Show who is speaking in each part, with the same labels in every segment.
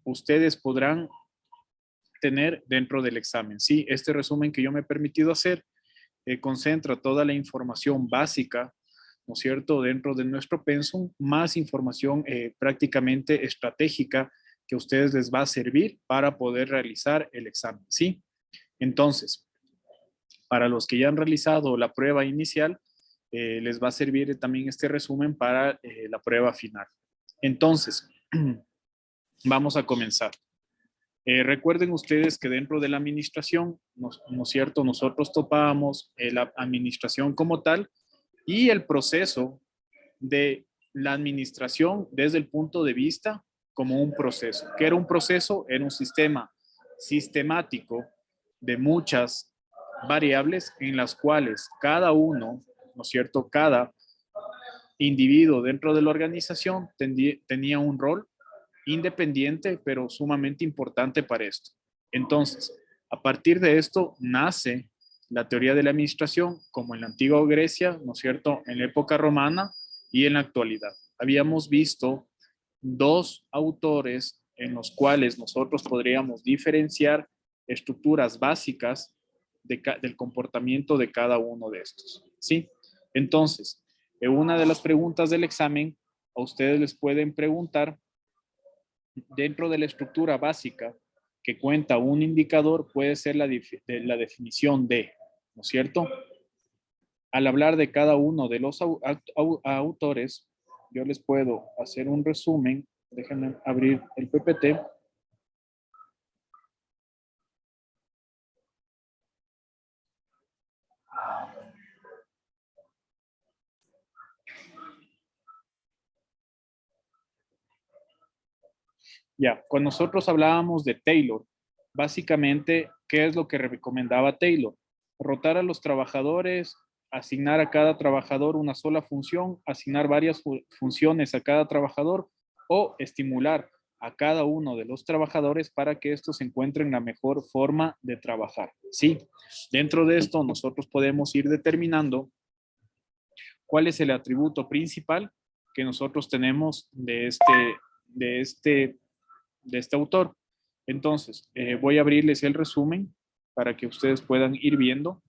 Speaker 1: ustedes podrán tener dentro del examen. Sí, este resumen que yo me he permitido hacer concentra toda la información básica, ¿no es cierto?, dentro de nuestro pensum, más información prácticamente estratégica que a ustedes les va a servir para poder realizar el examen, ¿sí? Entonces, para los que ya han realizado la prueba inicial, les va a servir también este resumen para la prueba final. Entonces, vamos a comenzar. Recuerden ustedes que dentro de la administración, ¿no es cierto? Nosotros topábamos la administración como tal y el proceso de la administración desde el punto de vista como un proceso. ¿Qué era un proceso? Era un sistema sistemático de muchas variables en las cuales cada uno, ¿no es cierto? Cada individuo dentro de la organización tenía un rol independiente, pero sumamente importante para esto. Entonces, a partir de esto nace la teoría de la administración, como en la antigua Grecia, ¿no es cierto?, en la época romana y en la actualidad. Habíamos visto dos autores en los cuales nosotros podríamos diferenciar estructuras básicas del comportamiento de cada uno de estos, ¿sí? Entonces, en una de las preguntas del examen, a ustedes les pueden preguntar dentro de la estructura básica que cuenta un indicador puede ser la definición de, ¿no es cierto? Al hablar de cada uno de los autores, yo les puedo hacer un resumen. Déjenme abrir el PPT. Ya, cuando nosotros hablábamos de Taylor, básicamente, ¿qué es lo que recomendaba Taylor? Rotar a los trabajadores, asignar a cada trabajador una sola función, asignar varias funciones a cada trabajador o estimular a cada uno de los trabajadores para que estos encuentren la mejor forma de trabajar. Sí, dentro de esto nosotros podemos ir determinando cuál es el atributo principal que nosotros tenemos de este autor. Entonces, voy a abrirles el resumen para que ustedes puedan ir viendo.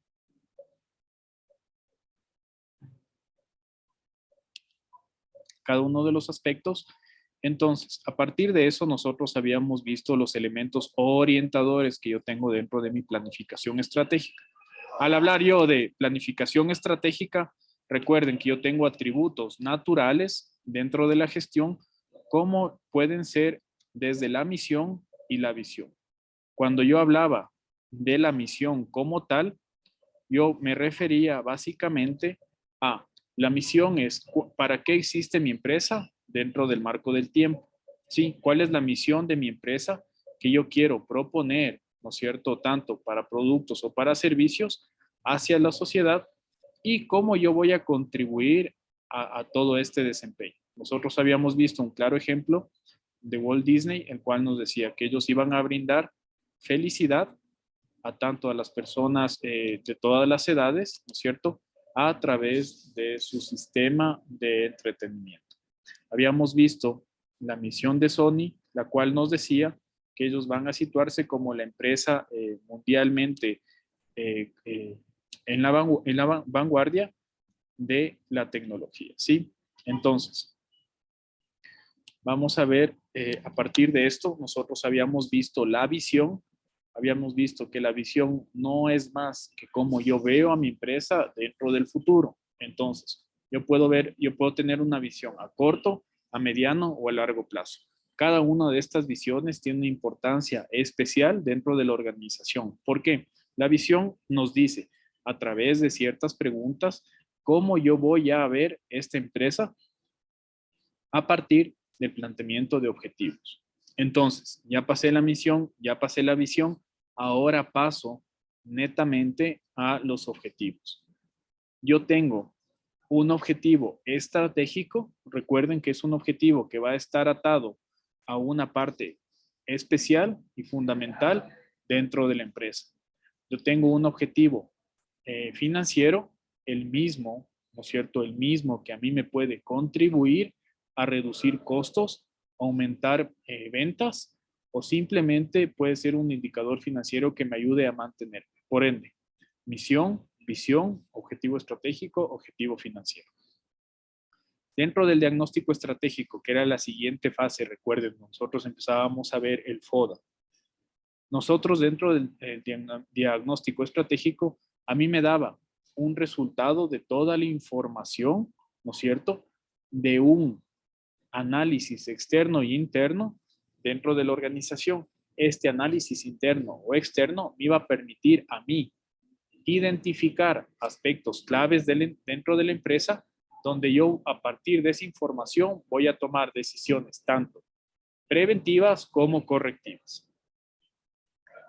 Speaker 1: Cada uno de los aspectos. Entonces, a partir de eso, nosotros habíamos visto los elementos orientadores que yo tengo dentro de mi planificación estratégica. Al hablar yo de planificación estratégica, recuerden que yo tengo atributos naturales dentro de la gestión, como pueden ser desde la misión y la visión. Cuando yo hablaba de la misión como tal, yo me refería básicamente a la misión es ¿para qué existe mi empresa dentro del marco del tiempo? ¿Sí? ¿Cuál es la misión de mi empresa que yo quiero proponer, ¿no es cierto?, tanto para productos o para servicios hacia la sociedad y cómo yo voy a contribuir a todo este desempeño. Nosotros habíamos visto un claro ejemplo de Walt Disney, el cual nos decía que ellos iban a brindar felicidad a tanto a las personas de todas las edades, ¿no es cierto?, a través de su sistema de entretenimiento. Habíamos visto la misión de Sony, la cual nos decía que ellos van a situarse como la empresa mundialmente eh, eh, en la vanguardia de la tecnología, ¿sí? Entonces, vamos a ver, a partir de esto, nosotros habíamos visto la visión, habíamos visto que la visión no es más que cómo yo veo a mi empresa dentro del futuro. Entonces, yo puedo tener una visión a corto, a mediano o a largo plazo. Cada una de estas visiones tiene una importancia especial dentro de la organización. ¿Por qué? La visión nos dice, a través de ciertas preguntas, cómo yo voy a ver esta empresa a partir del planteamiento de objetivos. Entonces, ya pasé la misión, ya pasé la visión, ahora paso netamente a los objetivos. Yo tengo un objetivo estratégico, recuerden que es un objetivo que va a estar atado a una parte especial y fundamental dentro de la empresa. Yo tengo un objetivo financiero, el mismo, ¿no es cierto? El mismo que a mí me puede contribuir a reducir costos, aumentar ventas o simplemente puede ser un indicador financiero que me ayude a mantener. Por ende, misión, visión, objetivo estratégico, objetivo financiero. Dentro del diagnóstico estratégico, que era la siguiente fase, recuerden, nosotros empezábamos a ver el FODA. Nosotros dentro del diagnóstico estratégico, a mí me daba un resultado de toda la información, ¿no es cierto?, de un análisis externo y interno dentro de la organización. Este análisis interno o externo me iba a permitir a mí identificar aspectos claves dentro de la empresa donde yo a partir de esa información voy a tomar decisiones tanto preventivas como correctivas.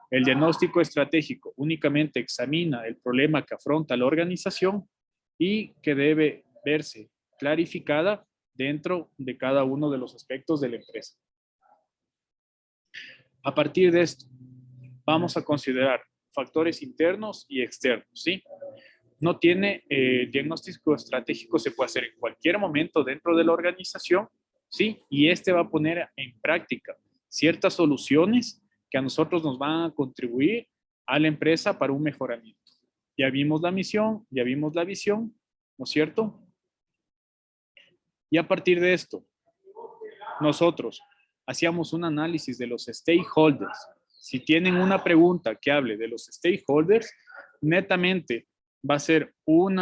Speaker 1: El diagnóstico estratégico únicamente examina el problema que afronta la organización y que debe verse clarificada dentro de cada uno de los aspectos de la empresa. A partir de esto, vamos a considerar factores internos y externos, ¿sí? No tiene diagnóstico estratégico, se puede hacer en cualquier momento dentro de la organización, ¿sí? Y este va a poner en práctica ciertas soluciones que a nosotros nos van a contribuir a la empresa para un mejoramiento. Ya vimos la misión, ya vimos la visión, ¿no es cierto? Y a partir de esto, nosotros hacíamos un análisis de los stakeholders. Si tienen una pregunta que hable de los stakeholders, netamente va a ser un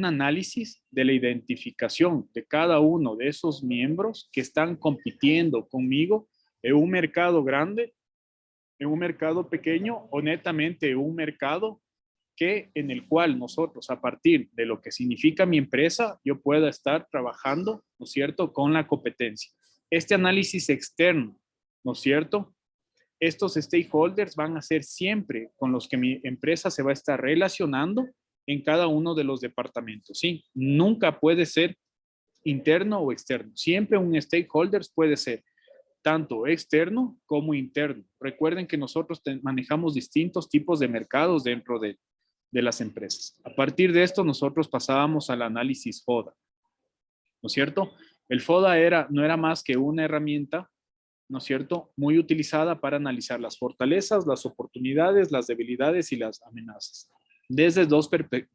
Speaker 1: análisis de la identificación de cada uno de esos miembros que están compitiendo conmigo en un mercado grande, en un mercado pequeño o netamente en un mercado en el cual nosotros, a partir de lo que significa mi empresa, yo pueda estar trabajando, ¿no es cierto?, con la competencia. Este análisis externo, ¿no es cierto? Estos stakeholders van a ser siempre con los que mi empresa se va a estar relacionando en cada uno de los departamentos, ¿sí? Nunca puede ser interno o externo. Siempre un stakeholder puede ser tanto externo como interno. Recuerden que nosotros manejamos distintos tipos de mercados dentro de las empresas. A partir de esto, nosotros pasábamos al análisis FODA, ¿no es cierto? El FODA no era más que una herramienta, ¿no es cierto?, muy utilizada para analizar las fortalezas, las oportunidades, las debilidades y las amenazas, desde dos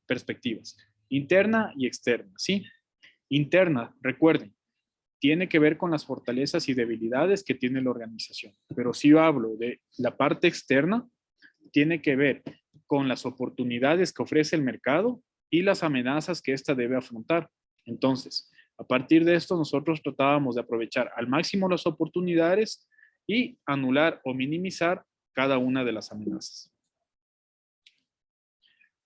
Speaker 1: perspectivas, interna y externa, ¿sí? Interna, recuerden, tiene que ver con las fortalezas y debilidades que tiene la organización, pero si yo hablo de la parte externa, tiene que ver con las oportunidades que ofrece el mercado y las amenazas que ésta debe afrontar. Entonces, a partir de esto, nosotros tratábamos de aprovechar al máximo las oportunidades y anular o minimizar cada una de las amenazas.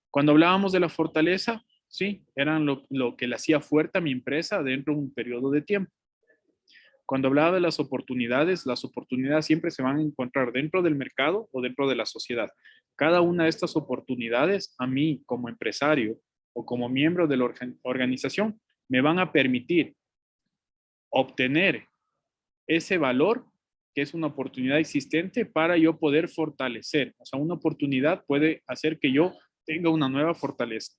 Speaker 1: Cuando hablábamos de la fortaleza, sí, eran lo que le hacía fuerte a mi empresa dentro de un periodo de tiempo. Cuando hablaba de las oportunidades siempre se van a encontrar dentro del mercado o dentro de la sociedad. Cada una de estas oportunidades, a mí como empresario o como miembro de la organización, me van a permitir obtener ese valor que es una oportunidad existente para yo poder fortalecer. O sea, una oportunidad puede hacer que yo tenga una nueva fortaleza.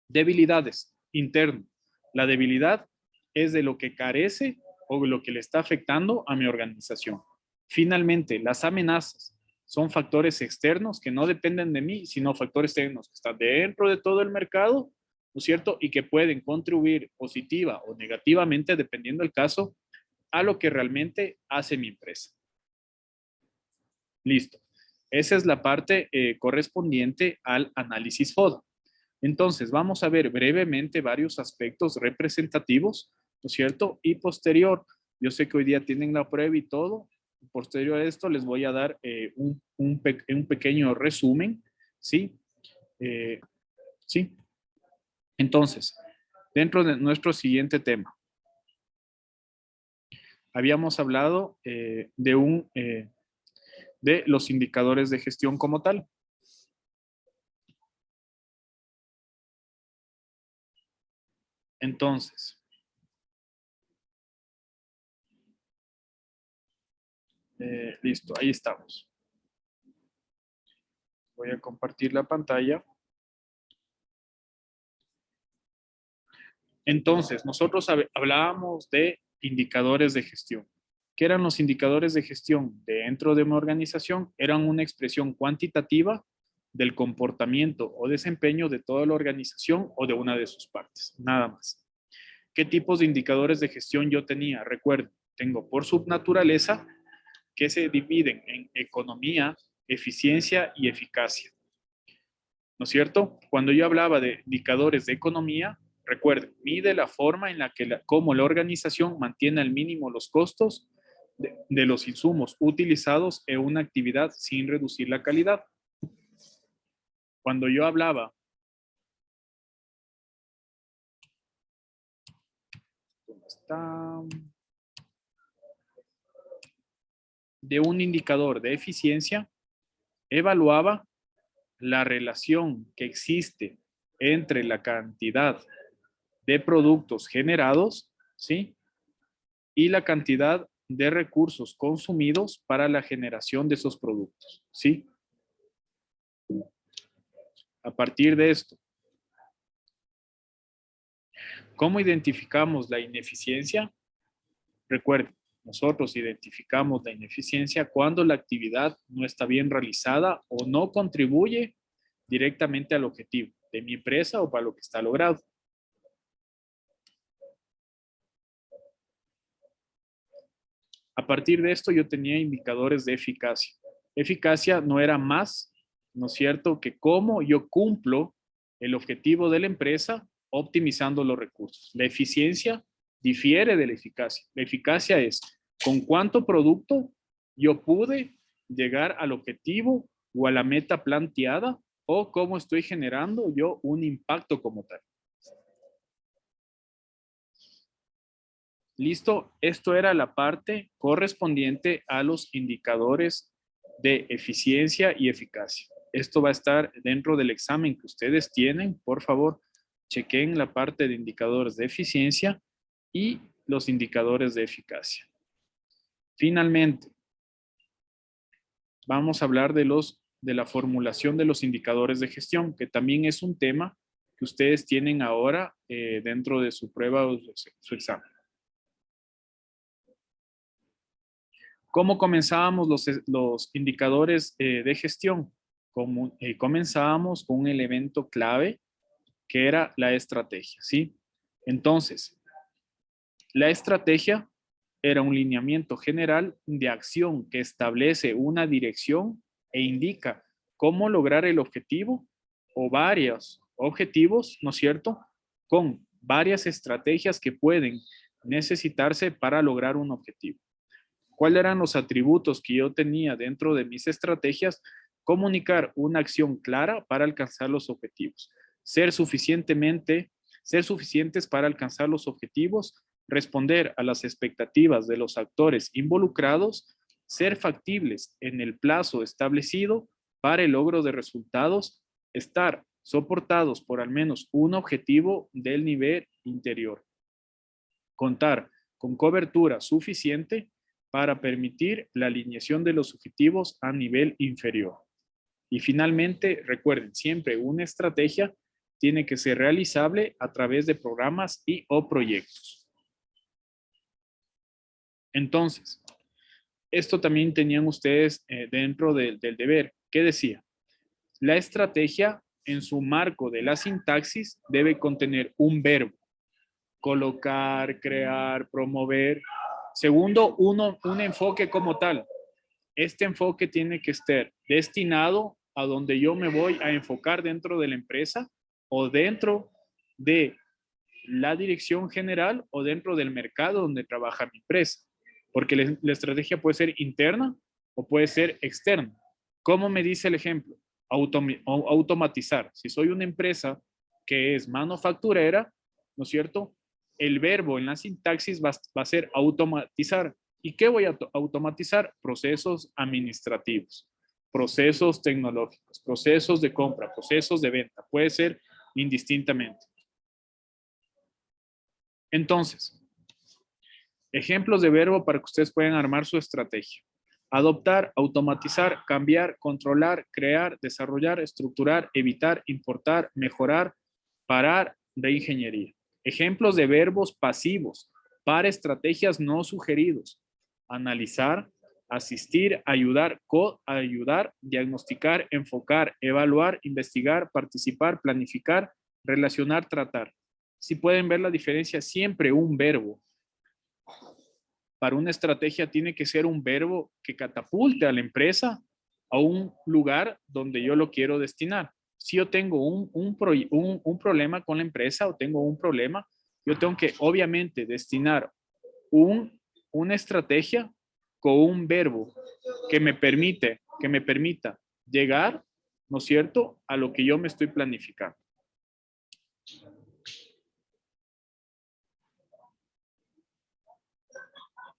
Speaker 1: Debilidades, interno. La debilidad es de lo que carece o lo que le está afectando a mi organización. Finalmente, las amenazas son factores externos que no dependen de mí, sino factores externos que están dentro de todo el mercado, ¿no es cierto? Y que pueden contribuir positiva o negativamente, dependiendo del caso, a lo que realmente hace mi empresa. Listo. Esa es la parte correspondiente al análisis FODA. Entonces, vamos a ver brevemente varios aspectos representativos, ¿no es cierto? Y posterior, yo sé que hoy día tienen la prueba y todo. Posterior a esto, les voy a dar un pequeño resumen, ¿sí? Sí. Entonces, dentro de nuestro siguiente tema, habíamos hablado de los indicadores de gestión como tal. Entonces, listo, ahí estamos. Voy a compartir la pantalla. Entonces, nosotros hablábamos de indicadores de gestión. ¿Qué eran los indicadores de gestión dentro de una organización? Eran una expresión cuantitativa del comportamiento o desempeño de toda la organización o de una de sus partes, nada más. ¿Qué tipos de indicadores de gestión yo tenía? Recuerden, tengo por subnaturaleza que se dividen en economía, eficiencia y eficacia. ¿No es cierto? Cuando yo hablaba de indicadores de economía, recuerden, mide la forma en la que cómo la organización mantiene al mínimo los costos de los insumos utilizados en una actividad sin reducir la calidad. Cuando yo hablaba ¿dónde está? De un indicador de eficiencia, evaluaba la relación que existe entre la cantidad de productos generados, ¿sí? Y la cantidad de recursos consumidos para la generación de esos productos, ¿sí? A partir de esto, ¿cómo identificamos la ineficiencia? Recuerden, nosotros identificamos la ineficiencia cuando la actividad no está bien realizada o no contribuye directamente al objetivo de mi empresa o para lo que está logrado. A partir de esto yo tenía indicadores de eficacia. Eficacia no era más, ¿no es cierto?, que cómo yo cumplo el objetivo de la empresa optimizando los recursos. La eficiencia difiere de la eficacia. La eficacia es con cuánto producto yo pude llegar al objetivo o a la meta planteada o cómo estoy generando yo un impacto como tal. Listo, esto era la parte correspondiente a los indicadores de eficiencia y eficacia. Esto va a estar dentro del examen que ustedes tienen. Por favor, chequen la parte de indicadores de eficiencia y los indicadores de eficacia. Finalmente, vamos a hablar de la formulación de los indicadores de gestión, que también es un tema que ustedes tienen ahora dentro de su prueba o su examen. ¿Cómo comenzábamos los indicadores de gestión? Comenzábamos con un elemento clave que era la estrategia, ¿sí? Entonces, la estrategia era un lineamiento general de acción que establece una dirección e indica cómo lograr el objetivo o varios objetivos, ¿no es cierto? Con varias estrategias que pueden necesitarse para lograr un objetivo. ¿Cuáles eran los atributos que yo tenía dentro de mis estrategias? Comunicar una acción clara para alcanzar los objetivos. Ser suficientes para alcanzar los objetivos, responder a las expectativas de los actores involucrados, ser factibles en el plazo establecido para el logro de resultados, estar soportados por al menos un objetivo del nivel interior. Contar con cobertura suficiente para permitir la alineación de los objetivos a nivel inferior. Y finalmente, recuerden, siempre una estrategia tiene que ser realizable a través de programas y o proyectos. Entonces, esto también tenían ustedes dentro del deber. ¿Qué decía? La estrategia en su marco de la sintaxis debe contener un verbo. Colocar, crear, promover. Segundo, un enfoque como tal. Este enfoque tiene que estar destinado a donde yo me voy a enfocar dentro de la empresa o dentro de la dirección general o dentro del mercado donde trabaja mi empresa. Porque la estrategia puede ser interna o puede ser externa. ¿Cómo me dice el ejemplo? Automatizar. Si soy una empresa que es manufacturera, ¿no es cierto? El verbo en la sintaxis va a ser automatizar. ¿Y qué voy a automatizar? Procesos administrativos, procesos tecnológicos, procesos de compra, procesos de venta. Puede ser indistintamente. Entonces, ejemplos de verbo para que ustedes puedan armar su estrategia. Adoptar, automatizar, cambiar, controlar, crear, desarrollar, estructurar, evitar, importar, mejorar, parar, reingeniería. Ejemplos de verbos pasivos para estrategias no sugeridos. analizar, asistir, ayudar, coayudar, diagnosticar, enfocar, evaluar, investigar, participar, planificar, relacionar, tratar. Si pueden ver la diferencia, siempre un verbo. Para una estrategia tiene que ser un verbo que catapulte a la empresa a un lugar donde yo lo quiero destinar. Si yo tengo un problema con la empresa o tengo un problema, yo tengo que obviamente destinar una estrategia con un verbo que me permita llegar, ¿no es cierto?, a lo que yo me estoy planificando.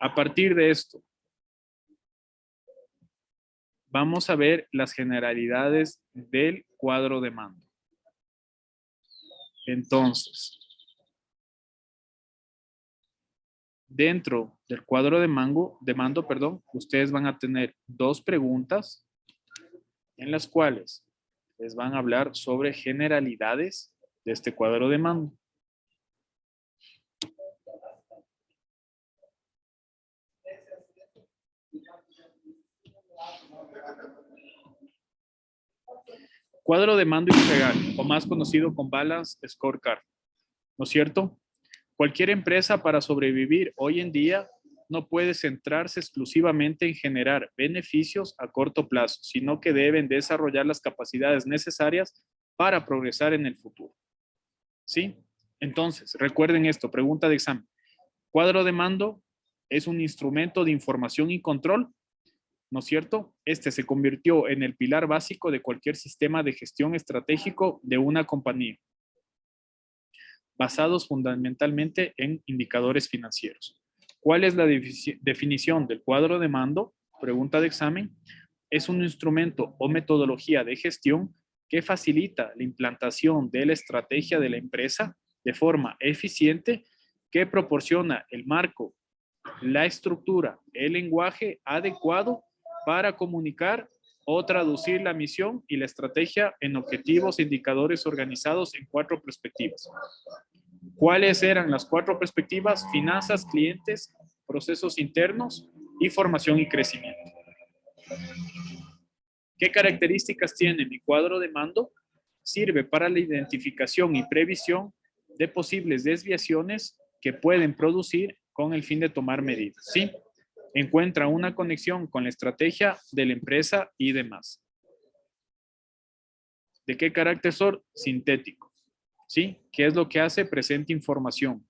Speaker 1: A partir de esto, vamos a ver las generalidades del cuadro de mando. Entonces, dentro del cuadro de mando, ustedes van a tener dos preguntas en las cuales les van a hablar sobre generalidades de este cuadro de mando. Cuadro de mando integral, o más conocido como Balance Scorecard, ¿no es cierto? Cualquier empresa para sobrevivir hoy en día no puede centrarse exclusivamente en generar beneficios a corto plazo, sino que deben desarrollar las capacidades necesarias para progresar en el futuro. ¿Sí? Entonces, recuerden esto, pregunta de examen. Cuadro de mando es un instrumento de información y control, ¿no es cierto? Este se convirtió en el pilar básico de cualquier sistema de gestión estratégico de una compañía, basados fundamentalmente en indicadores financieros. ¿Cuál es la definición del cuadro de mando? Pregunta de examen. Es un instrumento o metodología de gestión que facilita la implantación de la estrategia de la empresa de forma eficiente, que proporciona el marco, la estructura, el lenguaje adecuado para comunicar o traducir la misión y la estrategia en objetivos e indicadores organizados en 4 perspectivas. ¿Cuáles eran las 4 perspectivas? Finanzas, clientes, procesos internos y formación y crecimiento. ¿Qué características tiene mi cuadro de mando? Sirve para la identificación y previsión de posibles desviaciones que pueden producir con el fin de tomar medidas. ¿Sí? Encuentra una conexión con la estrategia de la empresa y demás. ¿De qué carácter son? Sintético. ¿Sí? ¿Qué es lo que hace? Presenta información.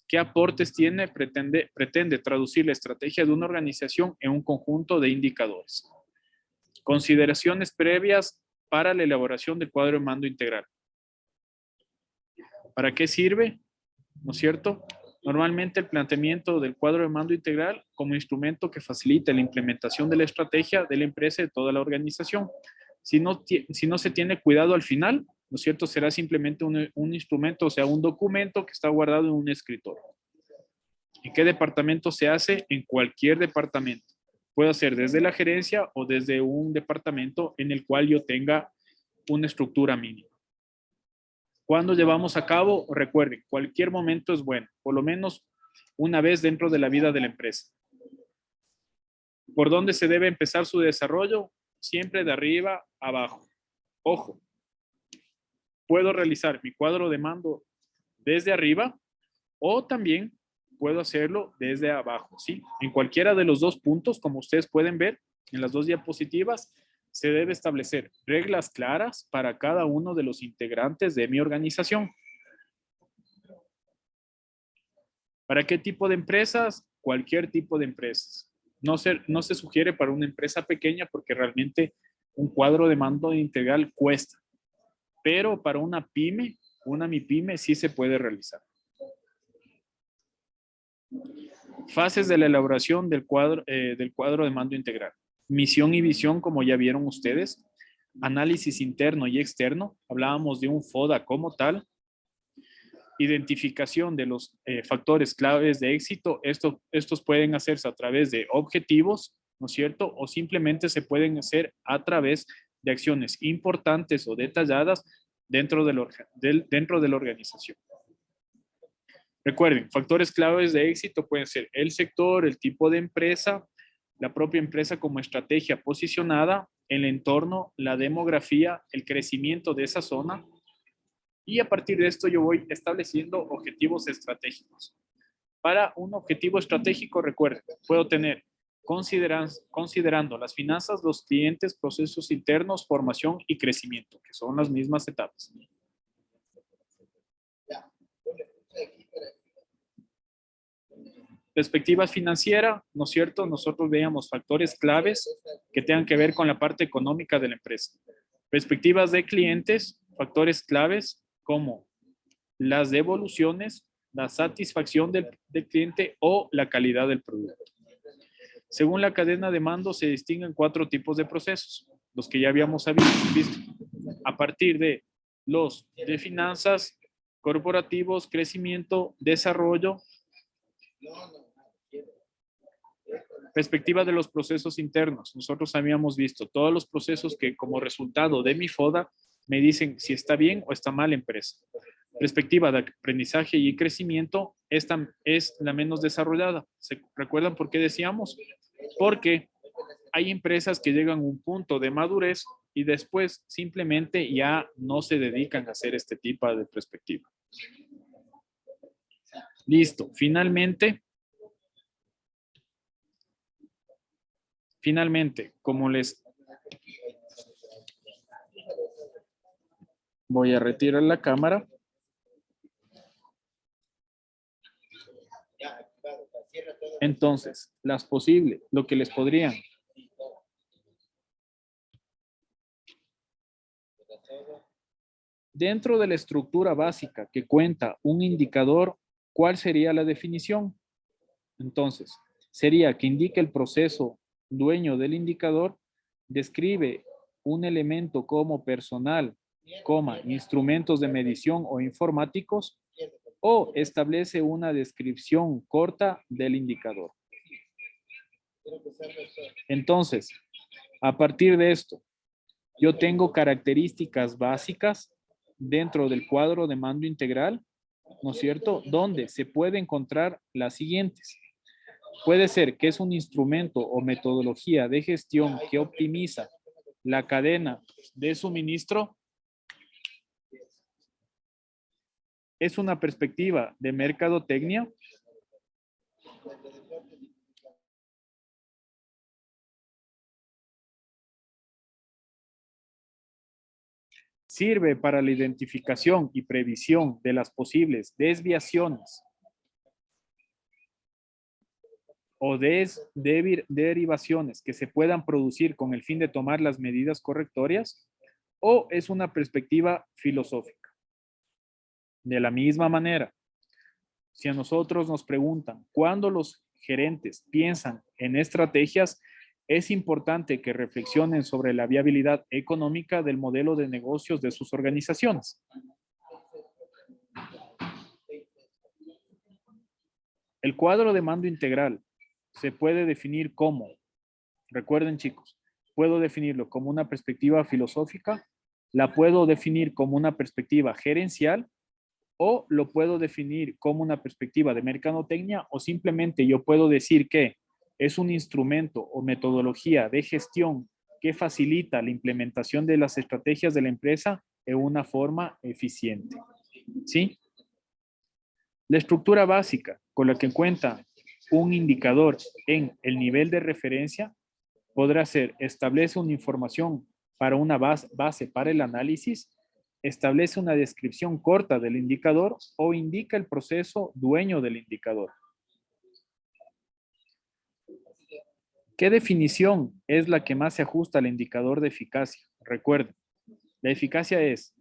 Speaker 1: ¿Qué aportes tiene? Pretende traducir la estrategia de una organización en un conjunto de indicadores. Consideraciones previas para la elaboración del cuadro de mando integral. ¿Para qué sirve? ¿No es cierto? Normalmente el planteamiento del cuadro de mando integral como instrumento que facilita la implementación de la estrategia de la empresa y de toda la organización. Si no se tiene cuidado al final, ¿no es cierto? Será simplemente un instrumento, o sea, un documento que está guardado en un escritorio. ¿En qué departamento se hace? En cualquier departamento. Puede ser desde la gerencia o desde un departamento en el cual yo tenga una estructura mínima. ¿Cuándo llevamos a cabo? Recuerden, cualquier momento es bueno, por lo menos una vez dentro de la vida de la empresa. ¿Por dónde se debe empezar su desarrollo? Siempre de arriba a abajo. Ojo, puedo realizar mi cuadro de mando desde arriba o también puedo hacerlo desde abajo, ¿sí? En cualquiera de los dos puntos, como ustedes pueden ver en las dos diapositivas, se debe establecer reglas claras para cada uno de los integrantes de mi organización. ¿Para qué tipo de empresas? Cualquier tipo de empresas. No se sugiere para una empresa pequeña porque realmente un cuadro de mando integral cuesta. Pero para una pyme, una MIPYME, sí se puede realizar. Fases de la elaboración del cuadro de mando integral. Misión y visión, como ya vieron ustedes. Análisis interno y externo. Hablábamos de un FODA como tal. Identificación de los factores claves de éxito. Estos pueden hacerse a través de objetivos, ¿no es cierto? O simplemente se pueden hacer a través de acciones importantes o detalladas dentro de la organización. Recuerden, factores claves de éxito pueden ser el sector, el tipo de empresa, la propia empresa como estrategia posicionada, el entorno, la demografía, el crecimiento de esa zona. Y a partir de esto yo voy estableciendo objetivos estratégicos. Para un objetivo estratégico, recuerden, puedo tener considerando las finanzas, los clientes, procesos internos, formación y crecimiento, que son las mismas etapas. Perspectiva financiera, ¿no es cierto? Nosotros veíamos factores claves que tengan que ver con la parte económica de la empresa. Perspectivas de clientes, factores claves como las devoluciones, la satisfacción del cliente o la calidad del producto. Según la cadena de mando se distinguen 4 tipos de procesos, los que ya habíamos visto. A partir de los de finanzas, corporativos, crecimiento, desarrollo. Perspectiva de los procesos internos. Nosotros habíamos visto todos los procesos que como resultado de mi FODA me dicen si está bien o está mal la empresa. Perspectiva de aprendizaje y crecimiento, esta es la menos desarrollada. ¿Se recuerdan por qué decíamos? Porque hay empresas que llegan a un punto de madurez y después simplemente ya no se dedican a hacer este tipo de perspectiva. Listo. Finalmente, como les voy a retirar la cámara. Entonces, las posibles, lo que les podrían. Dentro de la estructura básica que cuenta un indicador, ¿cuál sería la definición? Entonces, sería que indique el proceso dueño del indicador, describe un elemento como personal, instrumentos de medición o informáticos, o establece una descripción corta del indicador. Entonces, a partir de esto, yo tengo características básicas dentro del cuadro de mando integral, ¿no es cierto? Donde se puede encontrar las siguientes. Puede ser que es un instrumento o metodología de gestión que optimiza la cadena de suministro. Es una perspectiva de mercadotecnia. Sirve para la identificación y previsión de las posibles desviaciones o derivaciones que se puedan producir con el fin de tomar las medidas correctorias, o es una perspectiva filosófica. De la misma manera, si a nosotros nos preguntan cuándo los gerentes piensan en estrategias, es importante que reflexionen sobre la viabilidad económica del modelo de negocios de sus organizaciones. El cuadro de mando integral se puede definir como, recuerden chicos, puedo definirlo como una perspectiva filosófica, la puedo definir como una perspectiva gerencial, o lo puedo definir como una perspectiva de mercadotecnia, o simplemente yo puedo decir que es un instrumento o metodología de gestión que facilita la implementación de las estrategias de la empresa en una forma eficiente. ¿Sí? La estructura básica con la que cuenta un indicador en el nivel de referencia podrá ser: establece una información para una base para el análisis, establece una descripción corta del indicador o indica el proceso dueño del indicador. ¿Qué definición es la que más se ajusta al indicador de eficacia? Recuerden, la eficacia es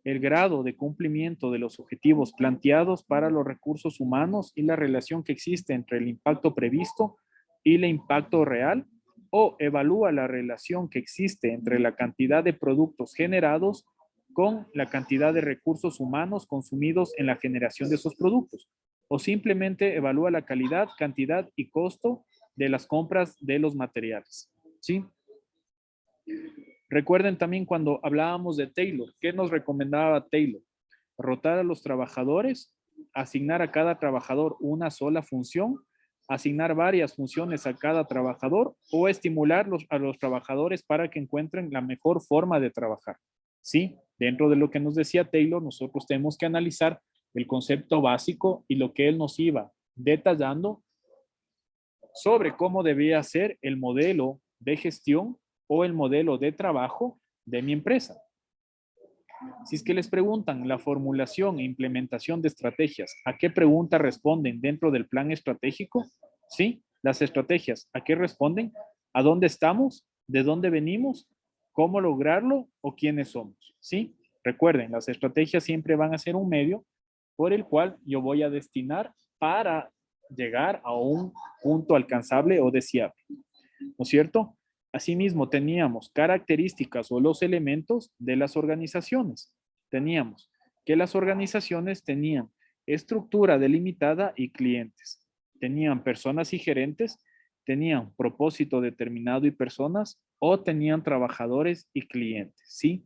Speaker 1: el grado de cumplimiento de los objetivos planteados para los recursos humanos y la relación que existe entre el impacto previsto y el impacto real, o evalúa la relación que existe entre la cantidad de productos generados con la cantidad de recursos humanos consumidos en la generación de esos productos, o simplemente evalúa la calidad, cantidad y costo de las compras de los materiales. ¿Sí? Recuerden también cuando hablábamos de Taylor, ¿qué nos recomendaba Taylor? Rotar a los trabajadores asignar a cada trabajador una sola función, asignar varias funciones a cada trabajador o estimular a los trabajadores para que encuentren la mejor forma de trabajar. Sí, dentro de lo que nos decía Taylor, nosotros tenemos que analizar el concepto básico y lo que él nos iba detallando sobre cómo debía ser el modelo de gestión o el modelo de trabajo de mi empresa. Si es que les preguntan la formulación e implementación de estrategias, ¿a qué pregunta responden dentro del plan estratégico? Sí, las estrategias, ¿a qué responden? ¿A dónde estamos? ¿De dónde venimos? ¿Cómo lograrlo? ¿O quiénes somos? Sí, recuerden, las estrategias siempre van a ser un medio por el cual yo voy a destinar para llegar a un punto alcanzable o deseable. ¿No es cierto? Asimismo, teníamos características o los elementos de las organizaciones. Teníamos que las organizaciones tenían estructura delimitada y clientes. Tenían personas y gerentes, tenían propósito determinado y personas, o tenían trabajadores y clientes, ¿sí?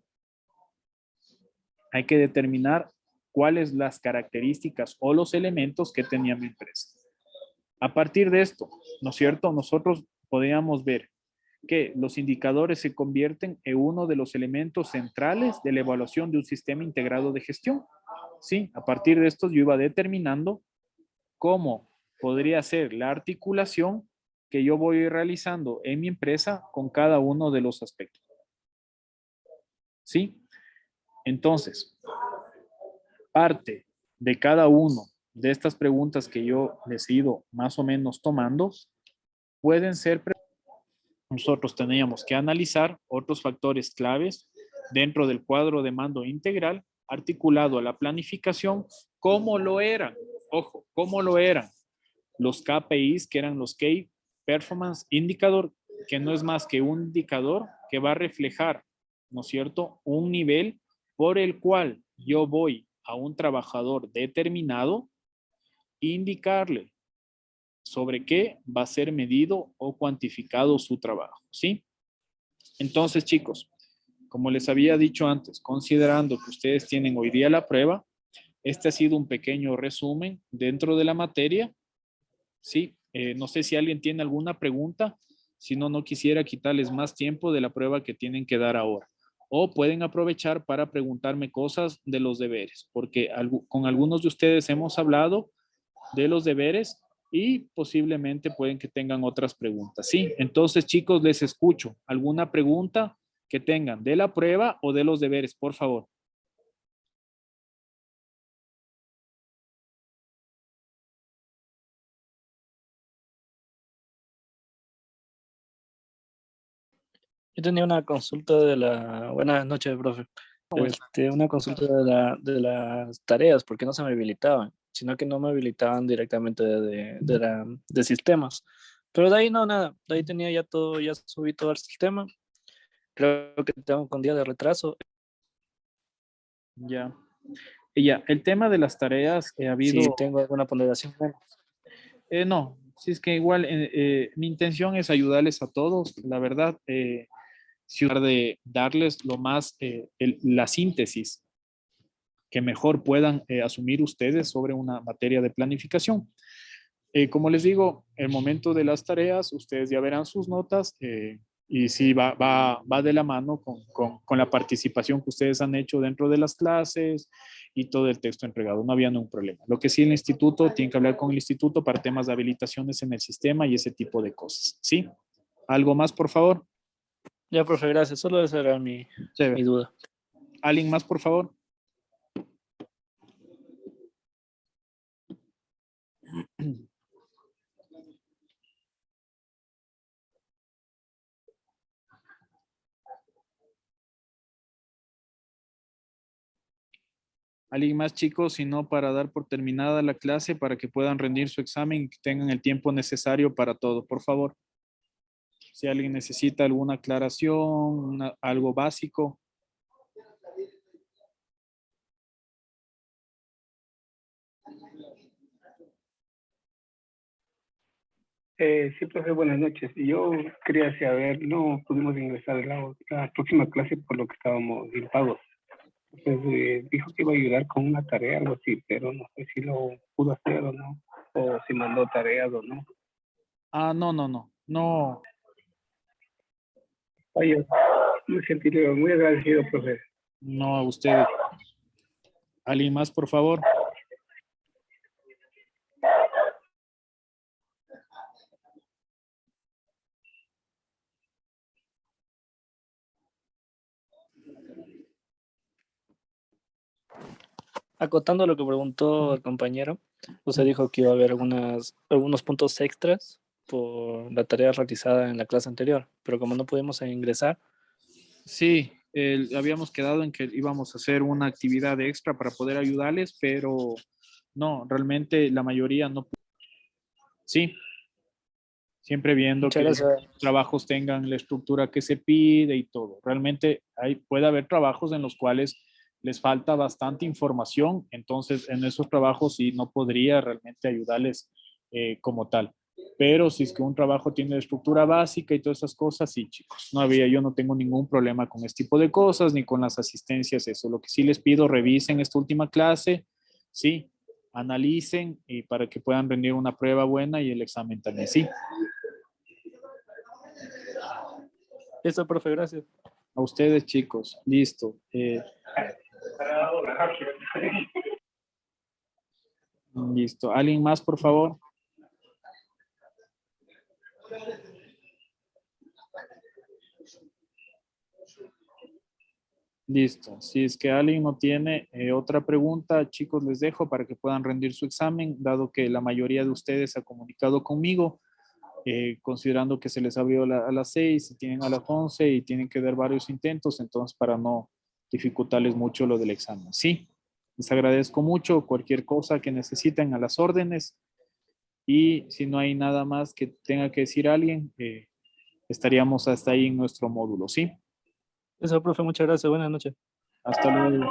Speaker 1: Hay que determinar cuáles las características o los elementos que tenía mi empresa. A partir de esto, ¿no es cierto? Nosotros podríamos ver que los indicadores se convierten en uno de los elementos centrales de la evaluación de un sistema integrado de gestión. Sí, a partir de esto yo iba determinando cómo podría ser la articulación que yo voy realizando en mi empresa con cada uno de los aspectos. Sí, entonces, parte de cada uno de estas preguntas que yo les he ido más o menos tomando pueden ser nosotros teníamos que analizar otros factores claves dentro del cuadro de mando integral articulado a la planificación, cómo lo eran, ojo, cómo lo eran los KPIs, que eran los Key Performance Indicator, que no es más que un indicador que va a reflejar, ¿no es cierto?, un nivel por el cual yo voy a un trabajador determinado, indicarle sobre qué va a ser medido o cuantificado su trabajo, ¿sí? Entonces, chicos, como les había dicho antes, considerando que ustedes tienen hoy día la prueba, este ha sido un pequeño resumen dentro de la materia, ¿sí? No sé si alguien tiene alguna pregunta, si no, no quisiera quitarles más tiempo de la prueba que tienen que dar ahora. O pueden aprovechar para preguntarme cosas de los deberes, porque con algunos de ustedes hemos hablado de los deberes y posiblemente pueden que tengan otras preguntas. Sí, entonces chicos, les escucho. ¿Alguna pregunta que tengan de la prueba o de los deberes, por favor?
Speaker 2: Yo tenía una consulta de la... Buenas noches, profe. Una consulta de las tareas, porque no se me habilitaban, sino que no me habilitaban directamente de sistemas. Pero de ahí no, nada. De ahí tenía ya todo, ya subí todo al sistema. Creo que tengo con día de retraso.
Speaker 1: Ya. Y ya, el tema de las tareas, ha
Speaker 2: Si
Speaker 1: habido,
Speaker 2: tengo alguna ponderación. Bueno,
Speaker 1: no, si es que igual mi intención es ayudarles a todos, la verdad, si de darles lo más, la síntesis que mejor puedan asumir ustedes sobre una materia de planificación. Como les digo, el momento de las tareas, ustedes ya verán sus notas y sí va de la mano con la participación que ustedes han hecho dentro de las clases y todo el texto entregado. No había ningún problema. Lo que sí el instituto, tiene que hablar con el instituto para temas de habilitaciones en el sistema y ese tipo de cosas. ¿Sí? ¿Algo más, por favor?
Speaker 2: ya, profe, gracias. Solo esa era mi
Speaker 1: Chévere.
Speaker 2: duda.
Speaker 1: ¿Alguien más, por favor? ¿Alguien más, chicos? Si no, para dar por terminada la clase para que puedan rendir su examen y que tengan el tiempo necesario para todo, por favor. Si alguien necesita alguna aclaración, algo básico.
Speaker 3: Sí, profe, buenas noches. Yo quería saber, no pudimos ingresar a la próxima clase por lo que estábamos impagos. Pues dijo que iba a ayudar con una tarea, algo así, pero no sé si lo pudo hacer o no, o si mandó tareas o no.
Speaker 1: Ah, no, no, no, no.
Speaker 3: Vaya, me sentiré muy agradecido, profe.
Speaker 1: No a ustedes. ¿Alguien más, por favor?
Speaker 2: Acotando lo que preguntó el compañero, usted dijo que iba a haber algunos puntos extras por la tarea realizada en la clase anterior, pero como no pudimos ingresar,
Speaker 1: Sí, habíamos quedado en que íbamos a hacer una actividad extra para poder ayudarles, pero no, realmente la mayoría no. Sí, siempre viendo
Speaker 2: muchas
Speaker 1: que los
Speaker 2: gracias.
Speaker 1: trabajos tengan la estructura que se pide y todo. Realmente puede haber trabajos en los cuales les falta bastante información, entonces en esos trabajos sí no podría realmente ayudarles como tal. Pero si es que un trabajo tiene estructura básica y todas esas cosas, sí, chicos, yo no tengo ningún problema con este tipo de cosas ni con las asistencias, eso. Lo que sí les pido, revisen esta última clase, sí, analicen y para que puedan rendir una prueba buena y el examen también, sí.
Speaker 2: Eso, profe, gracias.
Speaker 1: A ustedes, chicos, listo. Listo. ¿Alguien más, por favor? Listo. Si es que alguien no tiene otra pregunta, chicos, les dejo para que puedan rendir su examen, dado que la mayoría de ustedes ha comunicado conmigo, considerando que se les abrió a las 6, tienen a las 11 y tienen que dar varios intentos, entonces para no dificultarles mucho lo del examen. Sí, les agradezco mucho. Cualquier cosa que necesiten a las órdenes y si no hay nada más que tenga que decir alguien, estaríamos hasta ahí en nuestro módulo. Sí,
Speaker 2: Eso, profe, muchas gracias. Buenas noches.
Speaker 1: hasta luego.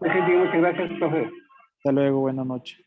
Speaker 3: Muchas gracias, profe.
Speaker 1: Hasta luego, buenas noches.